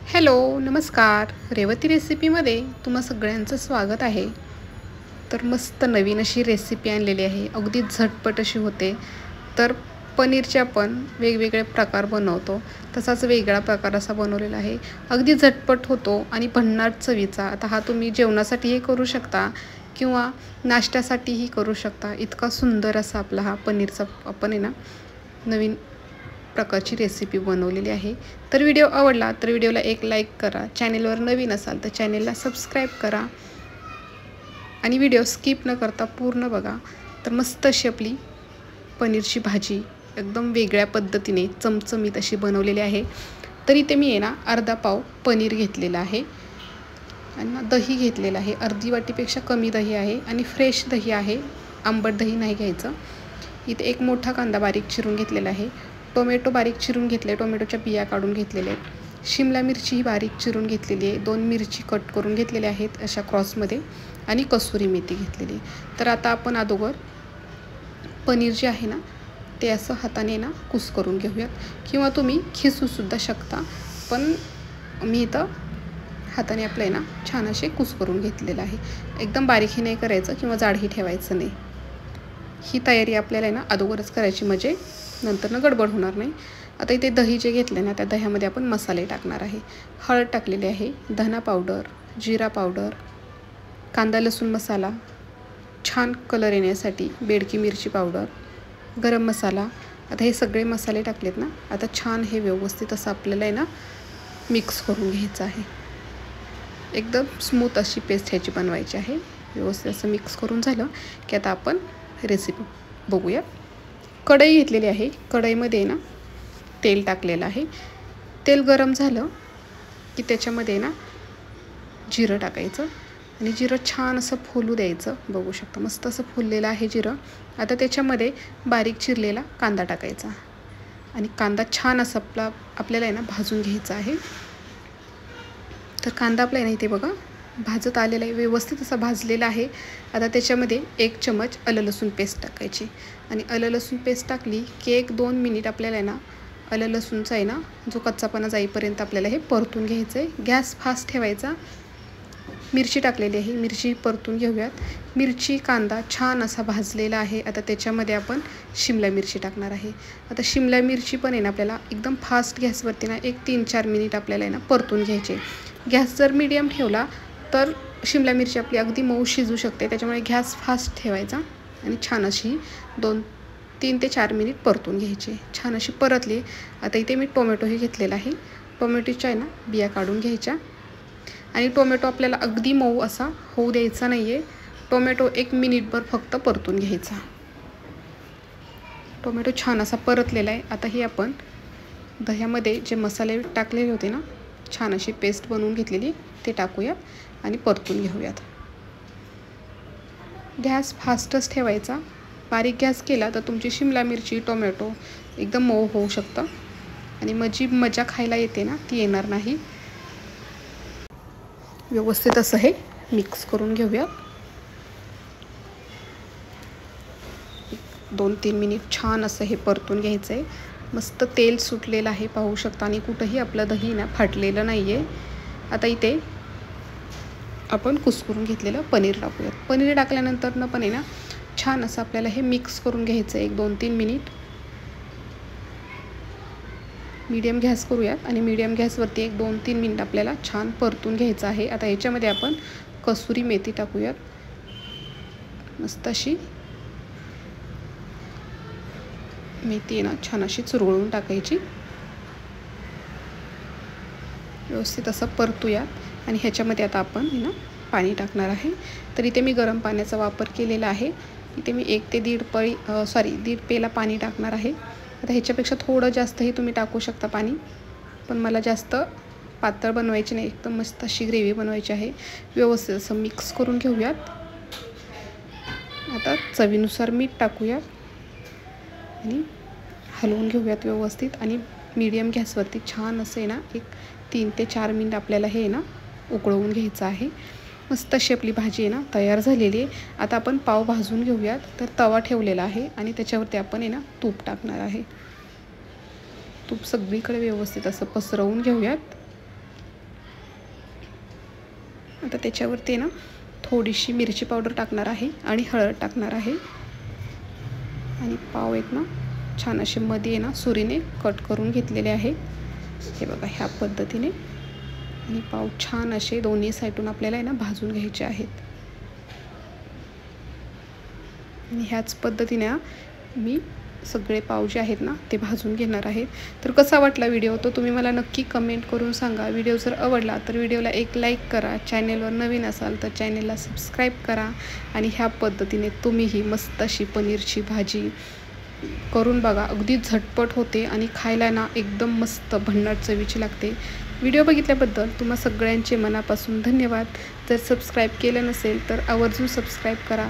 Hello नमस्कार. रेवती रेसिपीमध्ये तुम्हा सगळ्यांचं स्वागत आहे. तर मस्त नवीन अशी रेसिपी आणलेली आहे. अगदी झटपट अशी होते. तर पनीरचे आपण वेगवेगळे प्रकार बनवतो, तसाच वेगळा प्रकार असा बनवलेला आहे. अगदी झटपट होतो आणि भन्नाट चवीचा. आता हा तुम्ही जेवणासाठीही करू शकता किंवा नाश्त्यासाठीही करू शकता. इतका सुंदर असा आपला हा पनीरचा आपण आहे ना नवीन प्रकारची रेसिपी बनवलेली आहे. तर व्हिडिओ आवडला तर व्हिडिओला एक लाईक करा. चॅनेलवर नवीन असाल तर चॅनेलला सबस्क्राईब करा आणि व्हिडिओ स्किप न करता पूर्ण बघा. तर मस्त अशी आपली पनीरची भाजी एकदम वेगळ्या पद्धतीने चमचमीत अशी बनवलेली आहे. तर इथे मी आहे ना अर्धा पाव पनीर घेतलेला आहे आणि दही घेतलेलं आहे. अर्धी वाटीपेक्षा कमी दही आहे आणि फ्रेश दही आहे, आंबट दही नाही घ्यायचं. इथे एक मोठा कांदा बारीक चिरून घेतलेला आहे. टोमॅटो बारीक चिरून घेतले, टोमॅटोच्या बिया काढून घेतलेले आहेत. शिमला मिरची ही बारीक चिरून घेतलेली आहे. 2 मिरची कट करून घेतलेल्या आहेत अशा क्रॉसमध्ये आणि कसुरी मेथी घेतलेली. तर आता आपण अगोदर पनीर जे आहे ना ते असं हाताने ना कुस करून घेऊयात किंवा तुम्ही खिसूसुद्धा शकता. पण मी इथं हाताने आपलं आहे ना छान असे कुस करून घेतलेलं आहे. एकदम बारीकही नाही करायचं किंवा जाडही ठेवायचं नाही. ही तयारी आपल्याला आहे ना अगोदरच करायची म्हणजे नंतर गडबड होणार नाही. आता इथे दही जे घेतले ना त्या दह्यामध्ये आपण मसाले टाकणार आहे. हळद टाकलेली आहे, धना पावडर, जिरा पावडर, कांदा लसूण मसाला, छान कलर येण्यासाठी बेडकी मिरची पावडर, गरम मसाला. आता हे सगळे मसाले टाकलेत ना, आता छान हे व्यवस्थित असं आपल्याला आहे ना मिक्स करून घ्यायचं आहे. एकदम स्मूथ अशी पेस्ट ह्याची बनवायची आहे. व्यवस्थित असं मिक्स करून झालं की आता आपण रेसिपी बघूया. कढई घेतलेली आहे. कढईमध्ये ना तेल टाकलेलं आहे. तेल गरम झालं की त्याच्यामध्ये ना जिरं टाकायचं आणि जिरं छान असं फुलू द्यायचं. बघू शकता मस्त असं फुललेलं आहे जिरं. आता त्याच्यामध्ये बारीक चिरलेला कांदा टाकायचा आणि कांदा छान असा आपल्याला आहे ना भाजून घ्यायचा आहे. तर कांदा आपला आहे ना इथे बघा भाजत आलेला आहे, व्यवस्थित असा भाजलेला आहे. आता त्याच्यामध्ये 1 चमच आलं लसूण पेस्ट टाकायची आणि आलं लसूण पेस्ट टाकली की 1-2 मिनिट आपल्याला आहे ना आलं लसूणचा आहे ना जो कच्चापणा जाईपर्यंत आपल्याला हे परतून घ्यायचं आहे. गॅस फास्ट ठेवायचा. मिरची टाकलेली आहे, मिरची परतून घेऊयात. मिरची कांदा छान असा भाजलेला आहे. आता त्याच्यामध्ये आपण शिमला मिरची टाकणार आहे. आता शिमला मिरची पण आहे ना आपल्याला एकदम फास्ट गॅसवरती ना 3-4 मिनिट आपल्याला आहे ना परतून घ्यायचे. गॅस जर मीडियम ठेवला तर शिमला मिरची आपली अगदी मऊ शिजू शकते. त्याच्यामुळे गॅस फास्ट ठेवायचा आणि छान अशी 3 ते 4 मिनिट परतून घ्यायची. छान अशी परतली. आता इथे मी टोमॅटोही घेतलेला आहे. टोमॅटोच्या आहे ना बिया काढून घ्यायच्या आणि टोमॅटो आपल्याला अगदी मऊ असा होऊ द्यायचा नाही आहे. टोमॅटो 1 मिनिटभर फक्त परतून घ्यायचा. टोमॅटो छान असा परतलेला आहे. आता हे आपण दह्यामध्ये जे मसाले टाकलेले होते ना छान अशी पेस्ट बनवून घेतलेली ते टाकूयात आणि परतून घेऊयात. गॅस फास्टच ठेवायचा. बारीक गॅस केला तर तुमची शिमला मिरची टोमॅटो एकदम मऊ होऊ शकतं आणि जी मजा खायला येते ना ती येणार नाही. व्यवस्थित असं हे मिक्स करून घेऊयात. 2-3 मिनिट छान असं हे परतून घ्यायचं आहे. मस्त तेल सुटलेलं आहे पाहू शकता आणि कुठंही आपलं दही ना फाटलेलं नाही आहे. आता इथे आपण कुस्करून घेतलेलं पनीर टाकूयात. पनीर टाकल्यानंतर ना पण आहे ना छान असं आपल्याला हे मिक्स करून घ्यायचं आहे. 1-2-3 मिनिट मीडियम गॅस करूयात आणि मीडियम गॅसवरती 1-2-3 मिनिट आपल्याला छान परतून घ्यायचं आहे. आता याच्यामध्ये आपण कसुरी मेथी टाकूयात. मस्त अशी मेथी ना छान अशी चुरगळून टाकायची. व्यवस्थित असं परतूयात आणि ह्याच्यामध्ये आता आपण ना पाणी टाकणार आहे. तर इथे मी गरम पाण्याचा वापर केलेला आहे. इथे मी 1 ते 1.5 पेला पाणी टाकणार आहे. आता ह्याच्यापेक्षा थोडं जास्तही तुम्ही टाकू शकता पाणी, पण मला जास्त पातळ बनवायची नाही, एकदम मस्त अशी ग्रेव्ही बनवायची आहे. व्यवस्थित असं मिक्स करून घेऊयात. आता चवीनुसार मीठ टाकूयात आणि हलवून घेऊयात व्यवस्थित आणि मीडियम गॅसवरती छान असं आहे ना 3 ते 4 मिनिट आपल्याला हे ना उकळवून घ्यायचं आहे. मस्त अशी आपली भाजी आहे ना तयार झालेली आहे. आता आपण पाव भाजून घेऊयात. तर तवा ठेवलेला आहे आणि त्याच्यावरती आपण आहे ना तूप टाकणार आहे. तूप सगळीकडे व्यवस्थित असं पसरवून घेऊयात. आता त्याच्यावरती ना थोडीशी मिरची पावडर टाकणार आहे आणि हळद टाकणार आहे आणि पाव आहेत ना छान असे मध्ये ना सुरीने कट करून घेतलेले आहे। हे बघा ह्या पद्धतीने आणि पाव छान असे दोन्ही साईडून आपल्याला आहे ना भाजून घ्यायचे आहेत आणि ह्याच पद्धतीने मी सगळे पाव जे आहेत ना ते भाजून घेणार आहे। तर कसा वाटला व्हिडिओ तो तुम्ही मला नक्की कमेंट करून सांगा। व्हिडिओ जर आवडला तर व्हिडिओला एक लाईक करा, चॅनेलवर नवीन असाल तर चॅनेलला सबस्क्राईब करा आणि ह्या पद्धतीने तुम्हीही मस्त अशी पनीरची भाजी करून बघा। अगदी झटपट होते आणि खायला ना एकदम मस्त भन्नाट चवीची लागते। व्हिडिओ बघितल्याबद्दल तुम्हा सगळ्यांचे मनापासून धन्यवाद। जर सबस्क्राईब केलं नसेल तर आवर्जून सबस्क्राईब करा।